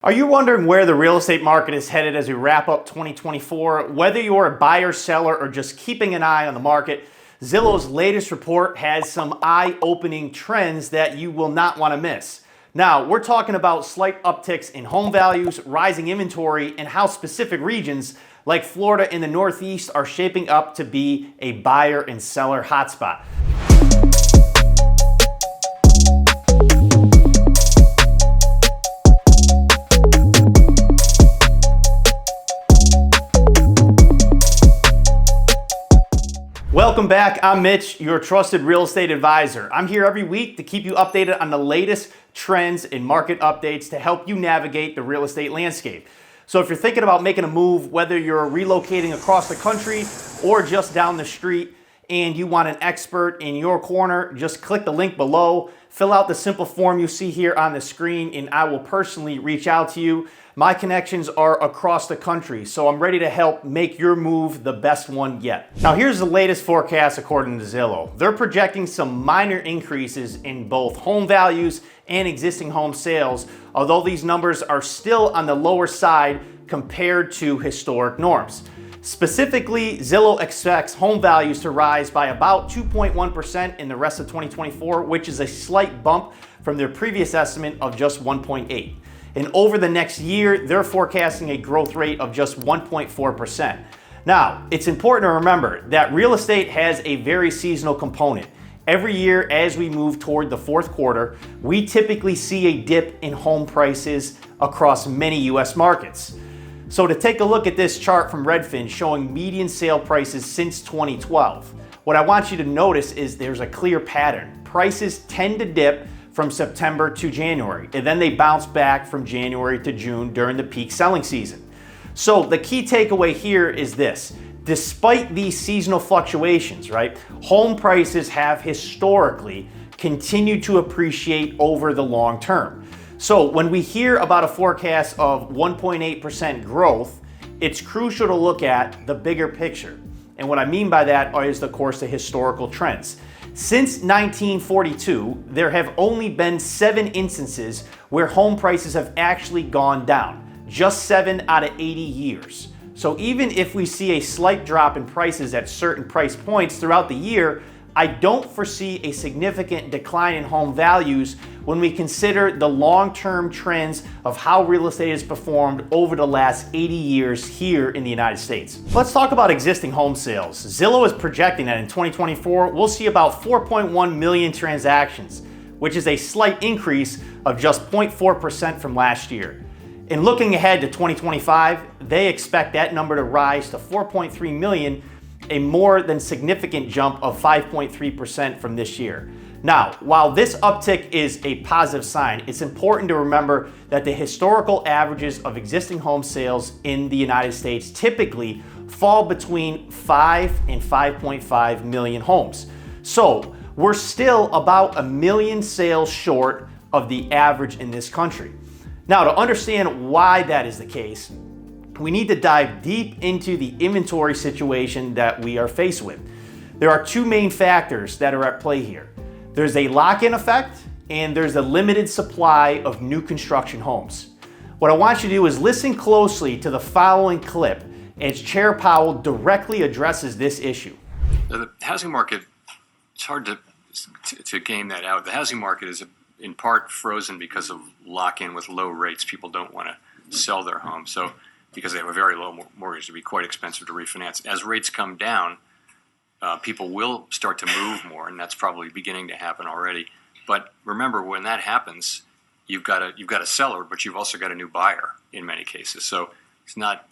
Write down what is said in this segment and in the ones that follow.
Are you wondering where the real estate market is headed as we wrap up 2024? Whether you're a buyer, seller, or just keeping an eye on the market, Zillow's latest report has some eye-opening trends that you will not want to miss. Now, we're talking about slight upticks in home values, rising inventory, and how specific regions like Florida and the Northeast are shaping up to be a buyer and seller hotspot. Welcome back. I'm Mitch, your trusted real estate advisor. I'm here every week to keep you updated on the latest trends and market updates to help you navigate the real estate landscape. So if you're thinking about making a move, whether you're relocating across the country or just down the street, and you want an expert in your corner, just click the link below, fill out the simple form you see here on the screen, and I will personally reach out to you. My connections are across the country, so I'm ready to help make your move the best one yet. Now here's the latest forecast according to Zillow. They're projecting some minor increases in both home values and existing home sales, although these numbers are still on the lower side compared to historic norms. Specifically, Zillow expects home values to rise by about 2.1% in the rest of 2024, which is a slight bump from their previous estimate of just 1.8%. And over the next year, they're forecasting a growth rate of just 1.4%. Now, it's important to remember that real estate has a very seasonal component. Every year, as we move toward the fourth quarter, we typically see a dip in home prices across many U.S. markets. So to take a look at this chart from Redfin showing median sale prices since 2012, what I want you to notice is there's a clear pattern. Prices tend to dip from September to January, and then they bounce back from January to June during the peak selling season. So the key takeaway here is this: despite these seasonal fluctuations, right, home prices have historically continued to appreciate over the long term. So when we hear about a forecast of 1.8% growth, it's crucial to look at the bigger picture. And what I mean by that is, of course, the historical trends. Since 1942, there have only been 7 instances where home prices have actually gone down, just 7 out of 80 years. So even if we see a slight drop in prices at certain price points throughout the year, I don't foresee a significant decline in home values when we consider the long-term trends of how real estate has performed over the last 80 years here in the United States. Let's talk about existing home sales. Zillow is projecting that in 2024, we'll see about 4.1 million transactions, which is a slight increase of just 0.4% from last year. And looking ahead to 2025, they expect that number to rise to 4.3 million, a more than significant jump of 5.3% from this year. Now, while this uptick is a positive sign, it's important to remember that the historical averages of existing home sales in the United States typically fall between 5 and 5.5 million homes. So we're still about 1 million sales short of the average in this country. Now, to understand why that is the case, we need to dive deep into the inventory situation that we are faced with. There are 2 main factors that are at play here. There's a lock-in effect, and there's a limited supply of new construction homes. What I want you to do is listen closely to the following clip as Chair Powell directly addresses this issue. The housing market, it's hard to game that out. The housing market is in part frozen because of lock-in with low rates. People don't want to sell their home, so because they have a very low mortgage, it'd be quite expensive to refinance. As rates come down, people will start to move more, and that's probably beginning to happen already. But remember, when that happens, you've got a seller, but you've also got a new buyer in many cases. So it's not,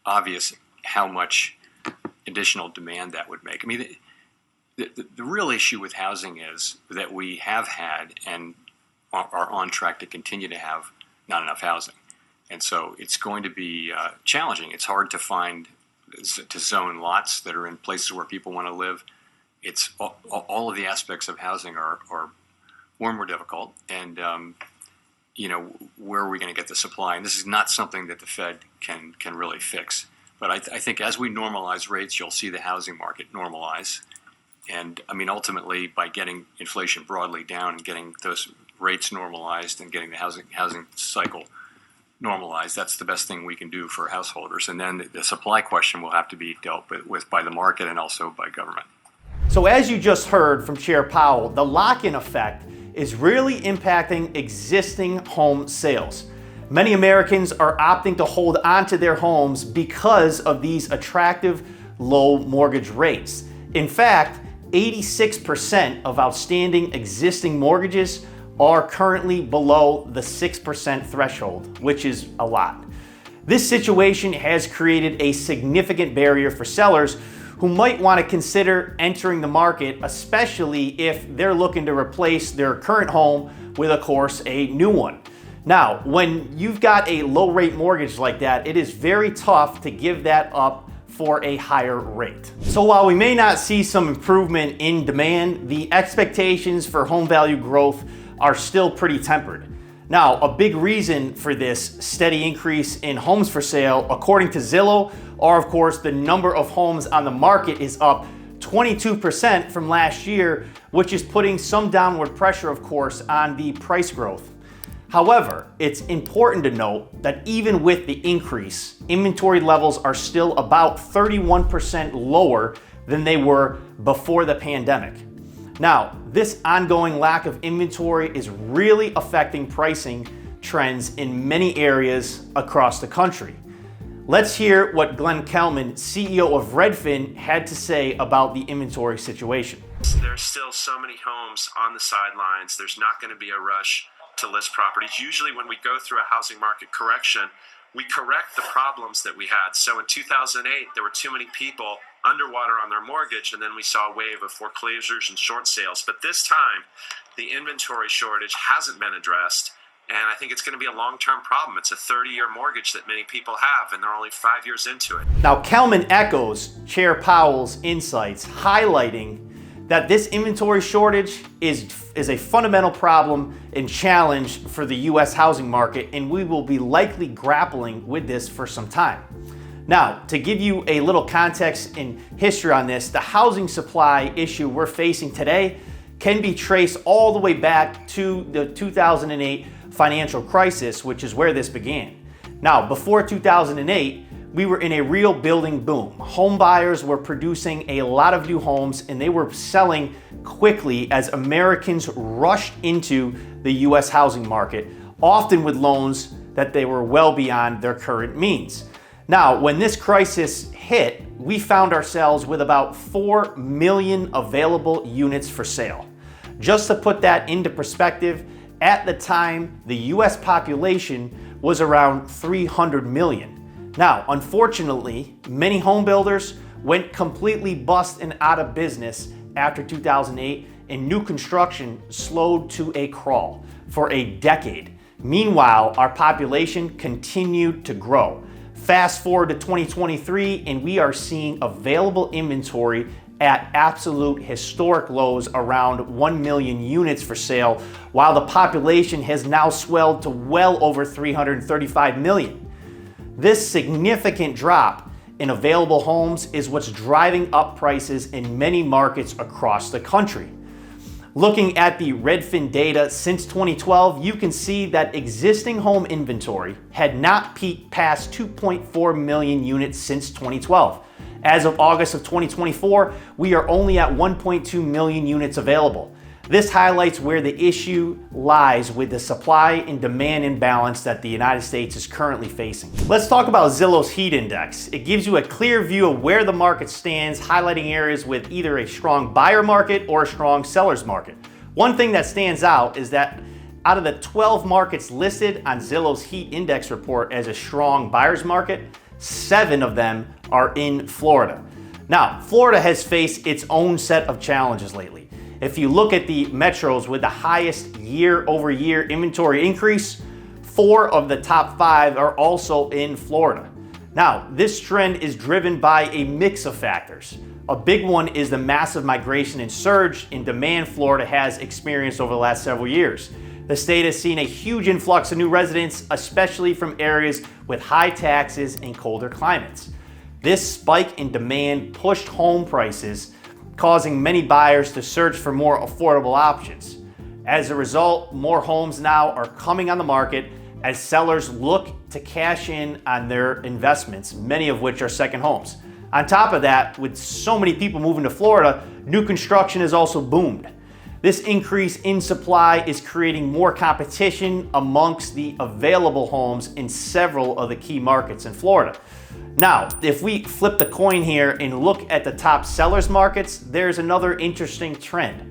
obvious how much additional demand that would make. I mean, the real issue with housing is that we have had and are on track to continue to have not enough housing. And so it's going to be challenging. It's hard to zone lots that are in places where people want to live. It's all of the aspects of housing are more difficult. And where are we going to get the supply? And this is not something that the Fed can really fix. But I think as we normalize rates, you'll see the housing market normalize. And I mean, ultimately, by getting inflation broadly down and getting those rates normalized and getting the housing cycle normalized. That's the best thing we can do for householders. And then the supply question will have to be dealt with by the market and also by government. So as you just heard from Chair Powell, the lock-in effect is really impacting existing home sales. Many Americans are opting to hold onto their homes because of these attractive low mortgage rates. In fact, 86% of outstanding existing mortgages are currently below the 6% threshold, which is a lot. This situation has created a significant barrier for sellers who might want to consider entering the market, especially if they're looking to replace their current home with, of course, a new one. Now, when you've got a low rate mortgage like that, it is very tough to give that up for a higher rate. So while we may not see some improvement in demand, the expectations for home value growth are still pretty tempered. Now, a big reason for this steady increase in homes for sale, according to Zillow, are of course the number of homes on the market is up 22% from last year, which is putting some downward pressure, of course, on the price growth. However, it's important to note that even with the increase, inventory levels are still about 31% lower than they were before the pandemic. Now, this ongoing lack of inventory is really affecting pricing trends in many areas across the country. Let's hear what Glenn Kelman, CEO of Redfin, had to say about the inventory situation. There's still so many homes on the sidelines. There's not going to be a rush to list properties. Usually when we go through a housing market correction, we correct the problems that we had. So in 2008, there were too many people underwater on their mortgage, and then we saw a wave of foreclosures and short sales. But this time, the inventory shortage hasn't been addressed, and I think it's going to be a long-term problem. It's a 30-year mortgage that many people have, and they're only 5 years into it. Now, Kelman echoes Chair Powell's insights, highlighting that this inventory shortage is a fundamental problem and challenge for the U.S. housing market, and we will be likely grappling with this for some time. Now, to give you a little context and history on this, the housing supply issue we're facing today can be traced all the way back to the 2008 financial crisis, which is where this began. Now, before 2008, we were in a real building boom. Home buyers were producing a lot of new homes, and they were selling quickly as Americans rushed into the U.S. housing market, often with loans that they were well beyond their current means. Now, when this crisis hit, we found ourselves with about 4 million available units for sale. Just to put that into perspective, at the time, the U.S. population was around 300 million. Now, unfortunately, many home builders went completely bust and out of business after 2008, and new construction slowed to a crawl for a decade. Meanwhile, our population continued to grow. Fast forward to 2023, and we are seeing available inventory at absolute historic lows, around 1 million units for sale, while the population has now swelled to well over 335 million. This significant drop in available homes is what's driving up prices in many markets across the country. Looking at the Redfin data since 2012, you can see that existing home inventory had not peaked past 2.4 million units since 2012. As of August of 2024, we are only at 1.2 million units available. This highlights where the issue lies with the supply and demand imbalance that the United States is currently facing. Let's talk about Zillow's heat index. It gives you a clear view of where the market stands, highlighting areas with either a strong buyer market or a strong seller's market. One thing that stands out is that out of the 12 markets listed on Zillow's heat index report as a strong buyer's market, 7 of them are in Florida. Now, Florida has faced its own set of challenges lately. If you look at the metros with the highest year-over-year inventory increase, 4 of the top 5 are also in Florida. Now, this trend is driven by a mix of factors. A big one is the massive migration and surge in demand Florida has experienced over the last several years. The state has seen a huge influx of new residents, especially from areas with high taxes and colder climates. This spike in demand pushed home prices, causing many buyers to search for more affordable options. As a result, more homes now are coming on the market as sellers look to cash in on their investments, many of which are second homes. On top of that, with so many people moving to Florida, new construction has also boomed. This increase in supply is creating more competition amongst the available homes in several of the key markets in Florida. Now, if we flip the coin here and look at the top sellers markets, there's another interesting trend.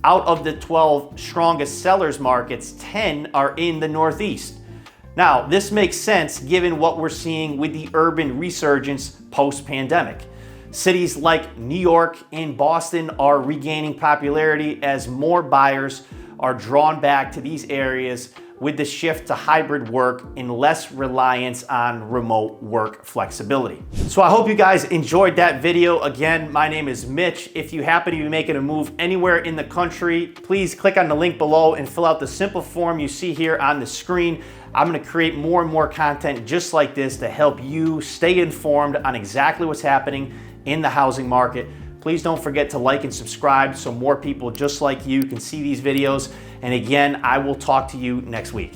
Out of the 12 strongest sellers markets, 10 are in the Northeast. Now, this makes sense given what we're seeing with the urban resurgence post-pandemic. Cities like New York and Boston are regaining popularity as more buyers are drawn back to these areas with the shift to hybrid work and less reliance on remote work flexibility. So I hope you guys enjoyed that video. Again, my name is Mitch. If you happen to be making a move anywhere in the country, please click on the link below and fill out the simple form you see here on the screen. I'm gonna create more and more content just like this to help you stay informed on exactly what's happening in the housing market. Please don't forget to like and subscribe so more people just like you can see these videos. And again, I will talk to you next week.